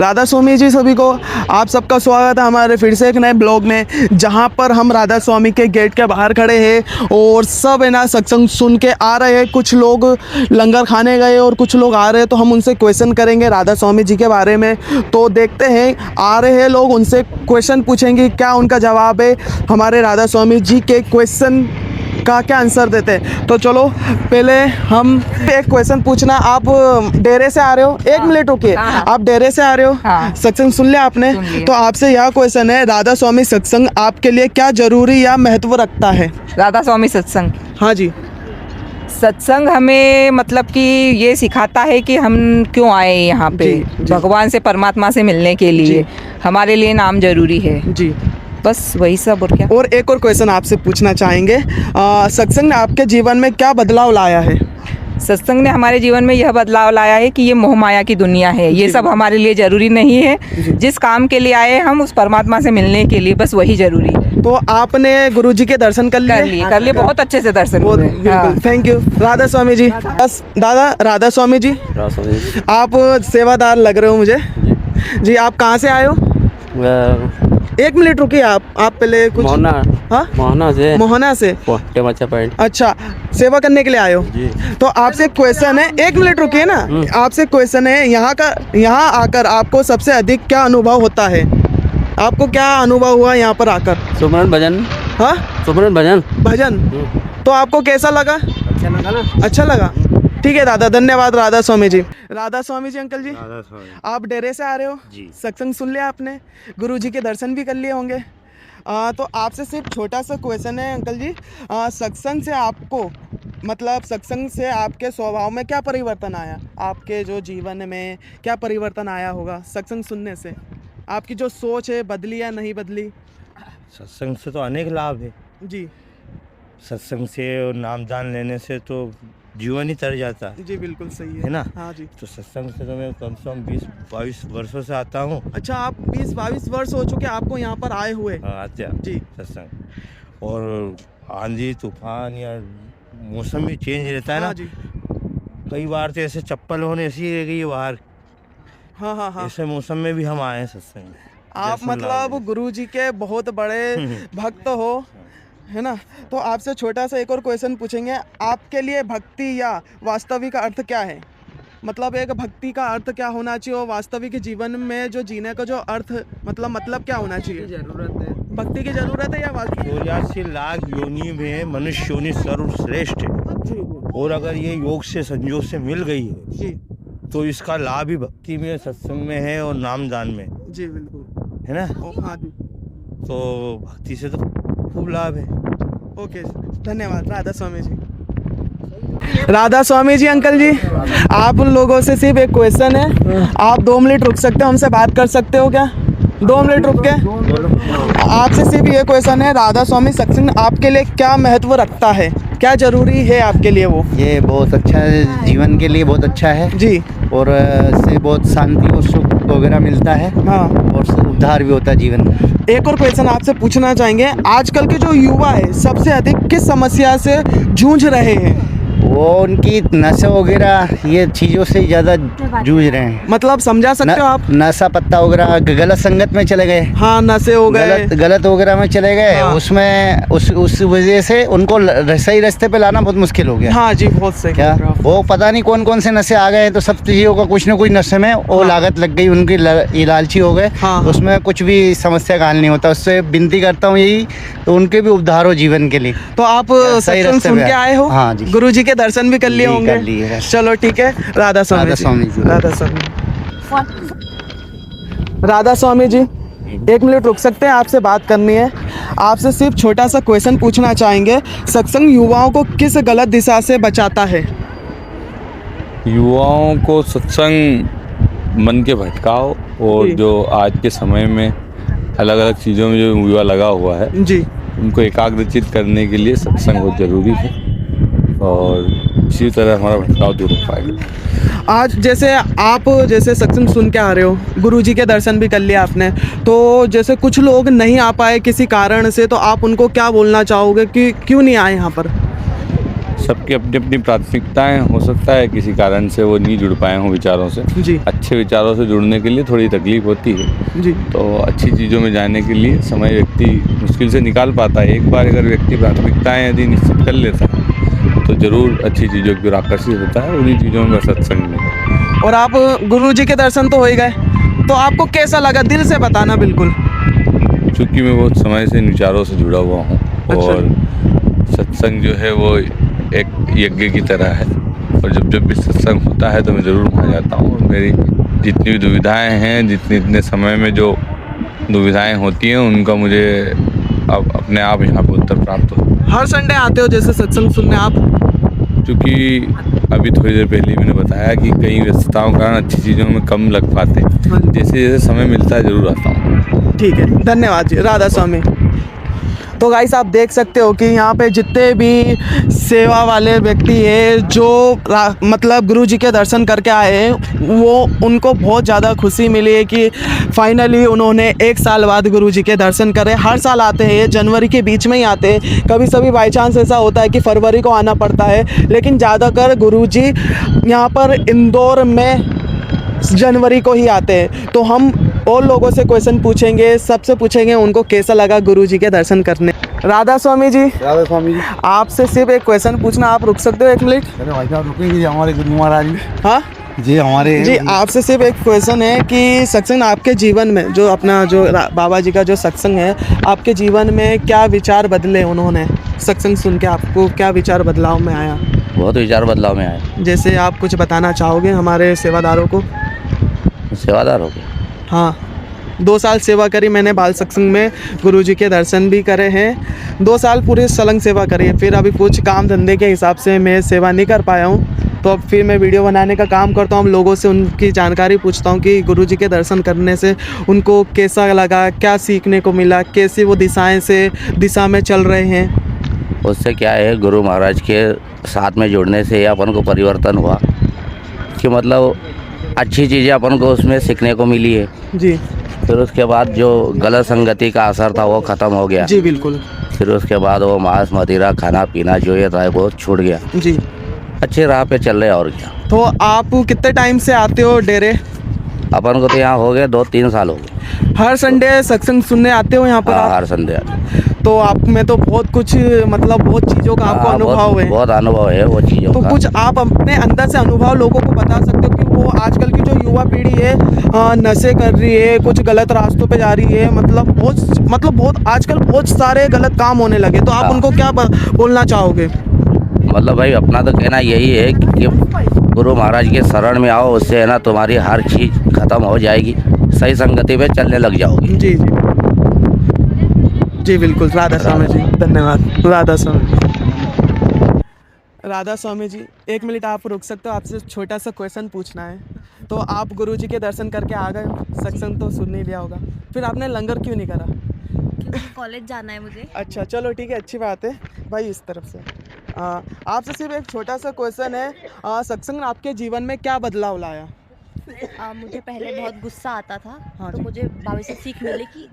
राधा स्वामी जी सभी को, आप सबका स्वागत है हमारे फिर से एक नए ब्लॉग में, जहां पर हम राधा स्वामी के गेट के बाहर खड़े हैं और सब है ना सत्संग सुन के आ रहे हैं। कुछ लोग लंगर खाने गए और कुछ लोग आ रहे हैं, तो हम उनसे क्वेश्चन करेंगे राधा स्वामी जी के बारे में। तो देखते हैं आ रहे हैं लोग, उनसे क्वेश्चन पूछेंगे, क्या उनका जवाब है, हमारे राधा स्वामी जी के क्वेश्चन का क्या आंसर देते हैं। तो चलो पहले हम एक क्वेश्चन पूछना। आप डेरे से आ रहे हो? एक मिनट रुकिए, आप डेरे से आ रहे हो? हाँ। सत्संग सुन लिया आपने? तो आपसे यह क्वेश्चन है, राधा स्वामी सत्संग आपके लिए क्या जरूरी या महत्व रखता है? राधा स्वामी सत्संग, हाँ जी। सत्संग हमें मतलब कि ये सिखाता है कि हम क्यों आए यहाँ पे, जी, जी। भगवान से, परमात्मा से मिलने के लिए। हमारे लिए नाम जरूरी है, जी। बस वही सब। और क्या? और एक और क्वेश्चन आपसे पूछना चाहेंगे, सत्संग ने आपके जीवन में क्या बदलाव लाया है? सत्संग ने हमारे जीवन में यह बदलाव लाया है कि ये मोह माया की दुनिया है, ये सब हमारे लिए जरूरी नहीं है। जिस काम के लिए आए हम, उस परमात्मा से मिलने के लिए, बस वही जरूरी है। तो आपने गुरुजी के दर्शन कर लिए? कर लिए, बहुत अच्छे से दर्शन बहुत हुए। बिल्कुल, थैंक यू राधा स्वामी जी। बस दादा राधा स्वामी जी, आप सेवादार लग रहे हो मुझे जी। आप कहाँ से आए हो? एक मिनट रुकिए, आप पहले कुछ मोहना। हाँ, मोहना से। अच्छा, सेवा करने के लिए आए हो जी। तो आपसे क्वेश्चन है, एक मिनट रुकिए ना, आपसे क्वेश्चन है, यहाँ आकर आपको सबसे अधिक क्या अनुभव होता है? आपको क्या अनुभव हुआ यहाँ पर आकर? सुमरन भजन। हाँ, सुमरन भजन। भजन। तो आपको कैसा लगा? अच्छा लगा ना? अच्छा लगा। ठीक है दादा, धन्यवाद राधा स्वामी जी। राधा स्वामी जी अंकल जी, राधा स्वामी। आप डेरे से आ रहे हो जी। सत्संग सुन लिया आपने, गुरुजी के दर्शन भी कर लिए होंगे। तो आपसे सिर्फ छोटा सा क्वेश्चन है अंकल जी, सत्संग से आपको मतलब सत्संग से आपके स्वभाव में क्या परिवर्तन आया? आपके जो जीवन में क्या परिवर्तन आया होगा सत्संग सुनने से? आपकी जो सोच है बदली या नहीं बदली? सत्संग से तो अनेक लाभ है जी सत्संग से, और नाम दान लेने से तो जीवन ही तर जाता है जी, बिल्कुल सही है ना? हाँ जी। तो सत्संग से तो मैं कम से कम 20-22 वर्षों से आता हूँ। अच्छा, आप 20-22 वर्ष हो चुके आपको यहाँ पर आए हुए? आते जी। सत्संग, और आंधी तूफान या मौसम भी चेंज रहता है हाँ ना जी। कई बार तो ऐसे चप्पल होने ऐसी रह गई बाहर, हाँ हाँ हाँ। ऐसे मौसम में भी हम आए हैं सत्संग में। आप दर्शन मतलब लाभ है। गुरुजी के बहुत बड़े भक्त हो, है ना? तो आपसे छोटा सा एक और क्वेश्चन पूछेंगे, आपके लिए भक्ति या वास्तविक अर्थ क्या है? मतलब एक भक्ति का अर्थ क्या होना चाहिए और वास्तविक जीवन में जो जीने का जो अर्थ मतलब क्या होना चाहिए? जरूरत है, भक्ति की जरूरत है या वास्तविक? 84 लाख योनि में मनुष्य योनि सर्वश्रेष्ठ है, जी और अगर ये योग से संयोग से मिल गई है जी तो इसका लाभ भी भक्ति में, सत्संग में है और नाम दान में, जी, बिल्कुल। है ना? हाँ जी। तो भक्ति से तो खूब लाभ है। ओके, धन्यवाद राधा स्वामी जी। राधा स्वामी जी अंकल जी, आप उन लोगों से सिर्फ एक क्वेश्चन है, आप 2 मिनट रुक सकते हो, हमसे बात कर सकते हो क्या? 2 मिनट रुक के आपसे सिर्फ ये क्वेश्चन है, राधा स्वामी सत्संग आपके लिए क्या महत्व रखता है, क्या जरूरी है आपके लिए वो? ये बहुत अच्छा है, जीवन के लिए बहुत अच्छा है जी। और इससे बहुत शांति और सुख वगैरह मिलता है। हाँ। और उद्धार भी होता है जीवन में। एक और क्वेश्चन आपसे पूछना चाहेंगे, आजकल के जो युवा है सबसे अधिक किस समस्या से जूझ रहे हैं? वो उनकी नशा वगैरह ये चीज़ों से ज़्यादा जूझ रहे हैं। मतलब समझा सकते हो आप? नशा पत्ता वगैरह, गलत संगत में चले गए। हाँ, नशे हो गए, गलत वगैरह में चले गए। हाँ। उसमें उस वजह से उनको सही रास्ते पे लाना बहुत मुश्किल हो गया। हाँ जी, बहुत सही। क्या वो पता नहीं कौन कौन से नशे आ गए, तो सब चीज़ों का कुछ न कुछ नशे में वो लागत लग गई उनकी, ये लालची हो गए। हाँ। उसमें कुछ भी समस्या का हल नहीं होता। उससे विनती करता हूँ यही, तो उनके भी उद्धार हो जीवन के लिए। तो आप सही सत्संग रास्ते सुन पे के आए हो? हाँ जी। गुरुजी के दर्शन भी कर लिए जी, होंगे? कर लिए हैं। चलो ठीक है, राधा स्वामी राधा जी। स्वामी जी। राधा स्वामी। राधा स्वामी जी, 1 मिनट रुक सकते हैं, आपसे बात करनी है। आपसे सिर्फ छोटा सा क्वेश्चन पूछना चाहेंगे, सत्संग युवाओं को किस गलत दिशा से बचाता है? युवाओं को सत्संग मन के भटकाव और जी। जो आज के समय में अलग अलग चीज़ों में जो युवा लगा हुआ है, जी उनको एकाग्रचित करने के लिए सत्संग बहुत ज़रूरी है, और इसी तरह हमारा भटकाव दूर हो पाएगा। आज जैसे आप सत्संग सुन के आ रहे हो, गुरुजी के दर्शन भी कर लिया आपने, तो जैसे कुछ लोग नहीं आ पाए किसी कारण से, तो आप उनको क्या बोलना चाहोगे कि क्यों नहीं आए यहाँ पर? सबकी अपनी अपनी प्राथमिकताएं, हो सकता है किसी कारण से वो नहीं जुड़ पाए हों विचारों से। जी अच्छे विचारों से जुड़ने के लिए थोड़ी तकलीफ होती है, जी तो अच्छी चीज़ों में जाने के लिए समय व्यक्ति मुश्किल से निकाल पाता है। एक बार अगर व्यक्ति प्राथमिकताएं यदि निश्चित कर लेता है तो ज़रूर अच्छी चीज़ों की ओर आकर्षित होता है। उन्हीं चीज़ों में सत्संग में। और आप गुरु जी के दर्शन तो हो ही गए, तो आपको कैसा लगा, दिल से बताना बिल्कुल। चूँकि मैं बहुत समय से इन विचारों से जुड़ा हुआ हूँ और सत्संग जो है वो एक यज्ञ की तरह है, और जब भी सत्संग होता है तो मैं ज़रूर वहाँ जाता हूँ। और मेरी जितनी भी दुविधाएं हैं, इतने समय में जो दुविधाएं होती हैं, उनका मुझे अब अपने आप यहाँ पर उत्तर प्राप्त हो। हर संडे आते हो जैसे सत्संग सुनने आप? क्योंकि अभी थोड़ी देर पहले ही मैंने बताया कि कई व्यस्तताओं के कारण अच्छी चीज़ों में कम लग पाते, जैसे जैसे समय मिलता है ज़रूर आता हूँ। ठीक है, धन्यवाद जी, राधा स्वामी। तो गाइस आप देख सकते हो कि यहाँ पे जितने भी सेवा वाले व्यक्ति हैं जो मतलब गुरु जी के दर्शन करके आए हैं, वो उनको बहुत ज़्यादा खुशी मिली है कि फाइनली उन्होंने 1 साल बाद गुरु जी के दर्शन करे। हर साल आते हैं, जनवरी के बीच में ही आते हैं, कभी कभी बाई चांस ऐसा होता है कि फरवरी को आना पड़ता है, लेकिन ज़्यादातर गुरु जी यहाँ पर इंदौर में जनवरी को ही आते हैं। तो हम और लोगों से क्वेश्चन पूछेंगे, सबसे पूछेंगे उनको कैसा लगा गुरु जी के दर्शन करने। राधा स्वामी जी, राधा स्वामी जी, आपसे सिर्फ एक क्वेश्चन पूछना, आप रुक सकते हो 1 मिनट? अरे भाई साहब रुकेंगे, हमारे गुरु महाराज जी। हाँ जी हमारे जी, आपसे सिर्फ एक क्वेश्चन है कि सत्संग आपके जीवन में जो अपना जो बाबा जी का जो सत्संग है, आपके जीवन में क्या विचार बदले उन्होंने सत्संग सुन के? आपको क्या विचार बदलाव में आया? बहुत विचार बदलाव में आए। जैसे आप कुछ बताना चाहोगे हमारे सेवादारों को? सेवादार हो गए। हाँ, 2 साल सेवा करी मैंने बाल सत्संग में, गुरु जी के दर्शन भी करे हैं, 2 साल पूरी सलंग सेवा करी है। फिर अभी कुछ काम धंधे के हिसाब से मैं सेवा नहीं कर पाया हूँ, तो अब फिर मैं वीडियो बनाने का काम करता हूँ। लोगों से उनकी जानकारी पूछता हूँ कि गुरु जी के दर्शन करने से उनको कैसा लगा, क्या सीखने को मिला, कैसी वो दिशा में चल रहे हैं। उससे क्या है, गुरु महाराज के साथ में जुड़ने से अपन को परिवर्तन हुआ कि मतलब अच्छी चीज़ें अपन को उसमें सीखने को मिली है। जी फिर उसके बाद जो गलत संगति का असर था वो ख़त्म हो गया। जी बिल्कुल। फिर उसके बाद वो मांस मदिरा खाना पीना जो ये था वो छूट गया। जी, अच्छे राह पे चल रहे और क्या। तो आप कितने टाइम से आते हो डेरे? अपन को तो यहाँ हो गए 2-3 साल हो गए। हर संडे सत्संग सुनने आते हो यहाँ पर हाँ, आप? हर संडे आते। तो आप में तो बहुत कुछ मतलब बहुत चीज़ों का आपको हाँ, अनुभव है। बहुत अनुभव है वो चीज़ों तो का। कुछ आप अपने अंदर से अनुभव लोगों को बता सकते हो कि वो आजकल की जो युवा पीढ़ी है नशे कर रही है, कुछ गलत रास्तों पे जा रही है, मतलब बहुत आजकल बहुत सारे गलत काम होने लगे, तो आप हाँ। उनको क्या बोलना चाहोगे? मतलब भाई अपना तो कहना यही है कि गुरु महाराज के शरण में आओ, उससे है ना तुम्हारी हर चीज़ खत्म हो जाएगी, सही संगति पे चलने लग जाओगे। जी जी जी बिल्कुल। राधा स्वामी जी, धन्यवाद। राधा स्वामी। राधा स्वामी जी, 1 मिनट आप रुक सकते हो? आपसे छोटा सा क्वेश्चन पूछना है। तो आप गुरु जी के दर्शन करके आ गए, सत्संग तो सुन नहीं लिया होगा, फिर आपने लंगर क्यों नहीं करा? क्योंकि कॉलेज जाना है मुझे। अच्छा चलो ठीक है, अच्छी बात है भाई। इस तरफ से आपसे सिर्फ एक छोटा सा क्वेश्चन है, सत्संग ने आपके जीवन में क्या बदलाव लाया? मुझे पहले बहुत गुस्सा आता था, हाँ तो जी। मुझे बाबा से सीख मिली कि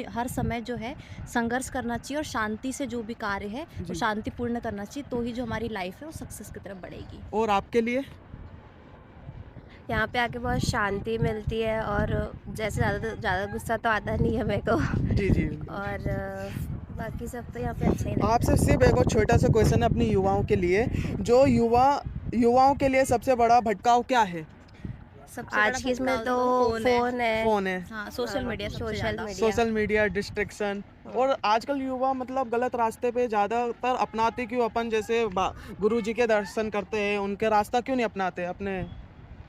हर समय जो है संघर्ष करना चाहिए और शांति से जो भी कार्य है वो शांतिपूर्ण करना चाहिए, तो ही जो हमारी लाइफ है वो सक्सेस की तरफ बढ़ेगी। और आपके लिए? यहाँ पे आके बहुत शांति मिलती है, और जैसे ज़्यादा गुस्सा तो आता नहीं है मेरे को। जी जी। और बाकी सब तो यहाँ पे अच्छा ही लगता है। आपसे सिर्फ एक और छोटा सा क्वेश्चन है अपनी युवाओं के लिए, जो युवाओं के लिए सबसे बड़ा भटकाव क्या है? सबसे आज बड़ा की इसमें भटकाव तो फोन है। हाँ, social media social media distraction. और आजकल युवा मतलब गलत रास्ते पे ज़्यादातर अपनाते क्यों? अपन जैसे गुरु जी के दर्शन करते हैं, उनके रास्ता क्यों नहीं अपनाते अपने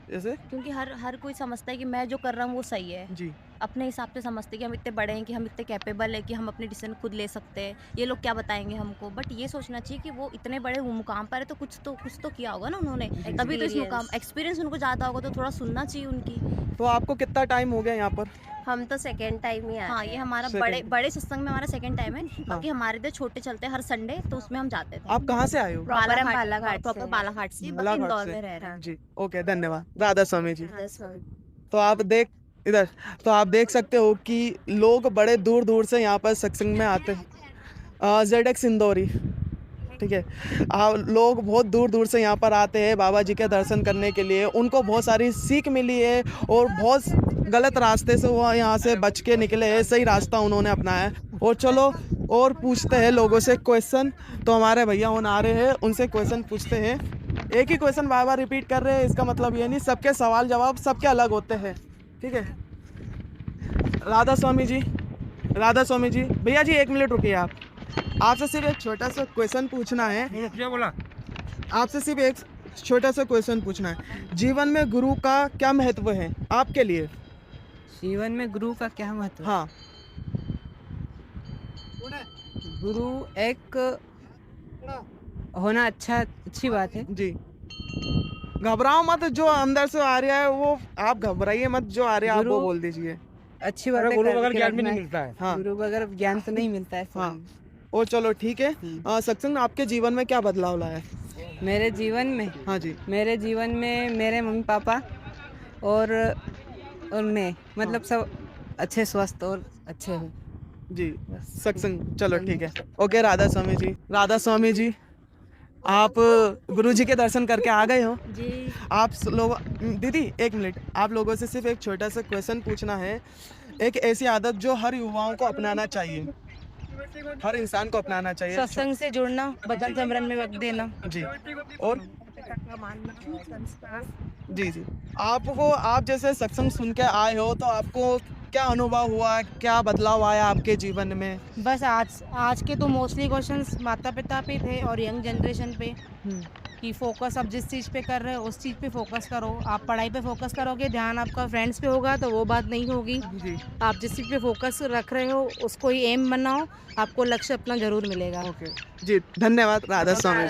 जैसे? क्योंकि हर कोई समझता है कि मैं जो कर रहा हूँ वो सही है, जी। अपने हिसाब से समझते हैं कि हम इतने बड़े हैं, कि हम इतने कैपेबल हैं कि हम अपने डिसीजन खुद ले सकते हैं, ये लोग क्या बताएंगे हमको। बट ये सोचना चाहिए कि वो इतने बड़े मुकाम पर है तो कुछ तो किया होगा ना उन्होंने, तभी तो इस मुकाम एक्सपीरियंस उनको ज़्यादा होगा, तो थोड़ा सुनना चाहिए उनकी। तो आपको कितना टाइम हो गया यहाँ पर? हम तो सेकेंड टाइम ही आए। हाँ, ये हमारा Second। बड़े सत्संग में हमारा सेकंड टाइम है। बाकी हमारे इधर छोटे चलते हैं हर संडे, तो उसमें हम जाते थे। आप कहाँ से आए हो? बालाघाट प्रॉपर से। बालाघाट से, बालाघाट बाकी इंदौर से। में रह रहे हैं। जी ओके, धन्यवाद राधा स्वामी जी। 10 मिनट। तो आप देख सकते हो कि लोग बड़े दूर दूर से यहाँ पर सत्संग में आते हैं। ZX इंदौरी, ठीक है। लोग बहुत दूर दूर से यहाँ पर आते हैं बाबा जी के दर्शन करने के लिए, उनको बहुत सारी सीख मिली है और बहुत गलत रास्ते से वो यहाँ से बच के निकले हैं, सही रास्ता उन्होंने अपनाया है। और चलो और पूछते हैं लोगों से क्वेश्चन, तो हमारे भैया उन आ रहे हैं, उनसे क्वेश्चन पूछते हैं। एक ही क्वेश्चन बार बार रिपीट कर रहे हैं, इसका मतलब ये नहीं, सबके सवाल जवाब सबके अलग होते हैं, ठीक है। राधा स्वामी जी भैया जी 1 मिनट रुकिए, आप आपसे सिर्फ एक छोटा सा क्वेश्चन पूछना है। क्या बोला? आपसे सिर्फ एक छोटा सा क्वेश्चन पूछना है। जीवन में गुरु का क्या महत्व है आपके लिए? जीवन में गुरु का क्या महत्व? हाँ, गुरु एक होना अच्छी बात है जी। घबराओ मत, जो अंदर से आ रहा है वो आप घबराइए मत, जो आ रहा है आप वो बोल दीजिए। अच्छी बात है। गुरु बगैर ज्ञान भी नहीं मिलता है। हाँ, गुरु बगैर ज्ञान तो नहीं मिलता है। हाँ। और चलो ठीक है, सत्संग आपके जीवन में क्या बदलाव लाया है? मेरे जीवन में, हाँ जी, मेरे जीवन में मेरे मम्मी पापा और मैं, मतलब सब अच्छे स्वस्थ और अच्छे हैं जी। सत्संग, चलो ठीक है, ओके। राधा स्वामी जी आप गुरुजी के दर्शन करके आ गए हो जी। आप लोग, दीदी 1 मिनट, आप लोगों से सिर्फ एक छोटा सा क्वेश्चन पूछना है। एक ऐसी आदत जो हर युवाओं को अपनाना चाहिए, हर इंसान को अपनाना चाहिए। सत्संग से जुड़ना, भजन सिमरन में वक्त देना जी। और जी आपको, आप जैसे सत्संग सुन के आए हो तो आपको क्या अनुभव हुआ, क्या बदलाव आया आपके जीवन में? बस आज के तो मोस्टली क्वेश्चंस माता पिता पे थे और यंग जनरेशन पे, कि फोकस आप जिस चीज़ पे कर रहे हो उस चीज़ पे फोकस करो। आप पढ़ाई पे फोकस करोगे, ध्यान आपका फ्रेंड्स पे होगा तो वो बात नहीं होगी। जी। आप जिस चीज़ पे फोकस रख रहे हो उसको ही एम बनाओ, आपको लक्ष्य अपना ज़रूर मिलेगा। ओके जी, धन्यवाद राधा स्वामी।